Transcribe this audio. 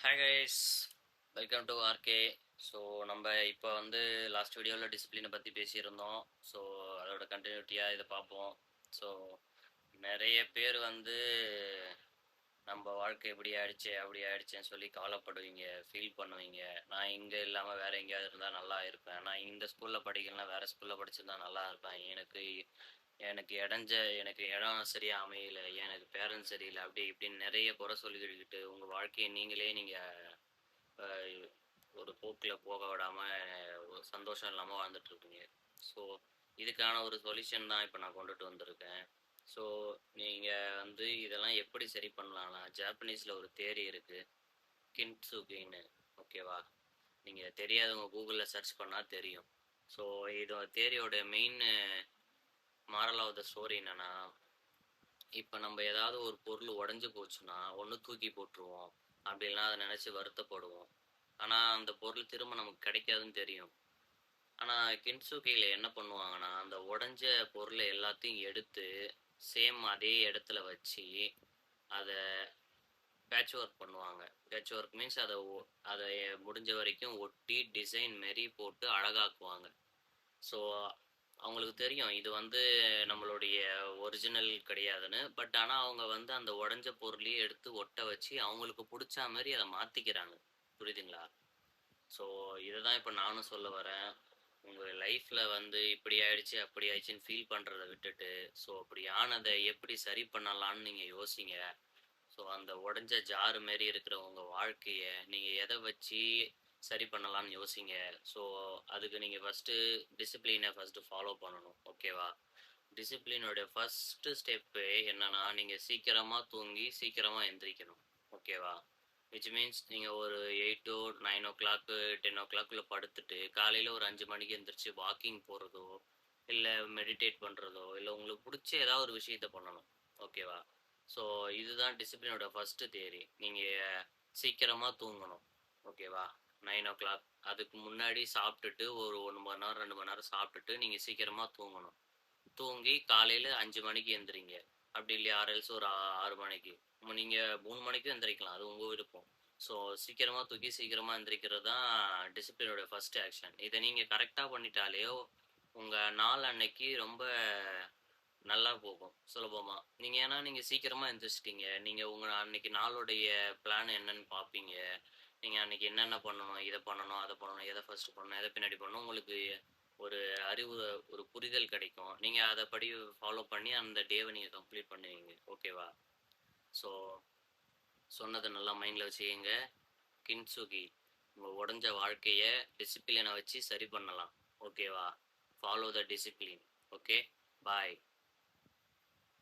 Hi guys, welcome to RK. So நம்ம இப்போ last வீடியோவில் டிசிப்ளினை பற்றி பேசியிருந்தோம். ஸோ அதோட கண்டினியூட்டியாக இதை பார்ப்போம். ஸோ நிறைய பேர் நம்ம வாழ்க்கை இப்படி ஆயிடுச்சு அப்படி ஆயிடுச்சுன்னு சொல்லி கவலைப்படுவீங்க, ஃபீல் பண்ணுவீங்க. நான் இங்கே இல்லாமல் வேறு எங்கேயாவது இருந்தால் நல்லா இருப்பேன், நான் இந்த ஸ்கூலில் படிக்கலாம் வேறு ஸ்கூலில் படிச்சிருந்தா நல்லா இருப்பேன், எனக்கு எனக்கு எனக்கு இடம் சரியாக அமையல, எனக்கு பேரண்ட்ஸ் சரியில்லை, அப்படி இப்படின்னு நிறைய குறை சொல்லிக்கிட்டு உங்கள் வாழ்க்கையை நீங்கள் ஒரு போக்கில் போக விடாமல் ஒரு சந்தோஷம் இல்லாமல் வாழ்ந்துட்டுருக்கீங்க. ஸோ இதுக்கான ஒரு சொல்யூஷன் தான் இப்போ நான் கொண்டுட்டு வந்திருக்கேன். ஸோ நீங்கள் இதெல்லாம் எப்படி சரி பண்ணலாம்னா, ஜாப்பனீஸில் ஒரு தேரி இருக்குது, கின்சுகின்னு. ஓகேவா? நீங்கள் தெரியாதவங்க கூகுளில் சர்ச் பண்ணால் தெரியும். ஸோ இது தேரியோட main moral of the story என்னென்னா, இப்போ நம்ம ஏதாவது ஒரு பொருள் உடஞ்சி போச்சுன்னா ஒன்று தூக்கி போட்டுருவோம், அப்படின்லாம் அதை நினச்சி வருத்தப்படுவோம். ஆனால் அந்த பொருள் திரும்ப நமக்கு கிடைக்காதுன்னு தெரியும். ஆனால் கின்சுகியில் என்ன பண்ணுவாங்கன்னா, அந்த உடஞ்ச பொருளை எல்லாத்தையும் எடுத்து சேம் அதே இடத்துல வச்சு அதை பேட்ச் ஒர்க் பண்ணுவாங்க. பேட்ச் ஒர்க் மீன்ஸ் அதை முடிஞ்ச வரைக்கும் ஒட்டி டிசைன் மாரி போட்டு அழகாக்குவாங்க. ஸோ அவங்களுக்கு தெரியும் இது நம்மளுடைய ஒரிஜினல் கிடையாதுன்னு. பட் ஆனால் அவங்க அந்த உடஞ்ச பொருளையே எடுத்து ஒட்ட வச்சு அவங்களுக்கு பிடிச்ச மாதிரி அதை மாற்றிக்கிறாங்க. புரியுதுங்களா? ஸோ இதை தான் இப்போ நானும் சொல்ல வரேன். உங்கள் லைஃப்பில் இப்படி ஆயிடுச்சு அப்படி ஆயிடுச்சுன்னு ஃபீல் பண்ணுறதை விட்டுட்டு, ஸோ அப்படி ஆனதை எப்படி சரி பண்ணலான்னு நீங்கள் யோசிங்க. ஸோ அந்த உடஞ்ச ஜாரு மாரி இருக்கிற உங்கள் வாழ்க்கையை நீங்கள் எதை வச்சு சரி பண்ணலான்னு யோசிங்க. ஸோ அதுக்கு நீங்கள் டிசிப்ளினை ஃபஸ்ட்டு ஃபாலோ பண்ணணும். ஓகேவா? டிசிப்ளினோட ஃபஸ்ட்டு ஸ்டெப்பு என்னென்னா, நீங்கள் சீக்கிரமாக தூங்கி சீக்கிரமாக எந்திரிக்கணும். ஓகேவா? விச் மீன்ஸ் நீங்கள் ஒரு 8 to 9 o'clock 10 o'clock படுத்துட்டு காலையில் ஒரு 5 மணிக்கு எந்திரிச்சு வாக்கிங் போகிறதோ இல்லை மெடிடேட் பண்ணுறதோ இல்லை உங்களுக்கு பிடிச்ச ஏதாவது ஒரு விஷயத்த பண்ணணும். ஓகேவா? ஸோ இதுதான் டிசிப்ளினோட ஃபஸ்ட்டு தியரி. நீங்கள் சீக்கிரமாக தூங்கணும். ஓகேவா? 9 o'clock அதுக்கு முன்னாடி சாப்பிட்டுட்டு ஒரு 1 மணி நேரம் 2 மணி நேரம் சாப்பிட்டுட்டு நீங்கள் சீக்கிரமாக தூங்கணும். தூங்கி காலையில் 5 மணிக்கு எந்திரிங்க. அப்படி இல்லையா, 6 ஒரு 6 மணிக்கு. நீங்கள் 3 மணிக்கும் எந்திரிக்கலாம், அது உங்கள் விருப்பம். ஸோ சீக்கிரமாக தூக்கி சீக்கிரமாக எந்திரிக்கிறது தான் டிசிப்ளினோட ஃபஸ்ட் ஆக்ஷன். இதை நீங்கள் கரெக்டாக பண்ணிட்டாலே உங்கள் நாள் அன்னைக்கு ரொம்ப நல்லா போகும், சுலபமாக. ஏன்னா நீங்கள் சீக்கிரமாக எந்திரிச்சிட்டிங்க, நீங்கள் உங்கள் அன்னைக்கு நாளுடைய பிளான் என்னன்னு பார்ப்பீங்க. நீங்கள் அன்னைக்கு என்னென்ன பண்ணணும், இதை பண்ணணும் அதை பண்ணணும், எதை ஃபஸ்ட்டு பண்ணணும் எதை பின்னாடி பண்ணணும், உங்களுக்கு ஒரு அறிவு ஒரு புரிதல் கிடைக்கும். நீங்கள் அதை படி ஃபாலோ பண்ணி அந்த டேவை நீங்கள் கம்ப்ளீட் பண்ணுவீங்க. ஓகேவா? ஸோ சொன்னதை நல்லா மைண்டில் வச்சுக்கோங்க. கின்சுகி, உங்கள் உடஞ்ச வாழ்க்கையை டிசிப்ளினை வச்சு சரி பண்ணலாம். ஓகேவா? Follow the discipline. Okay, bye.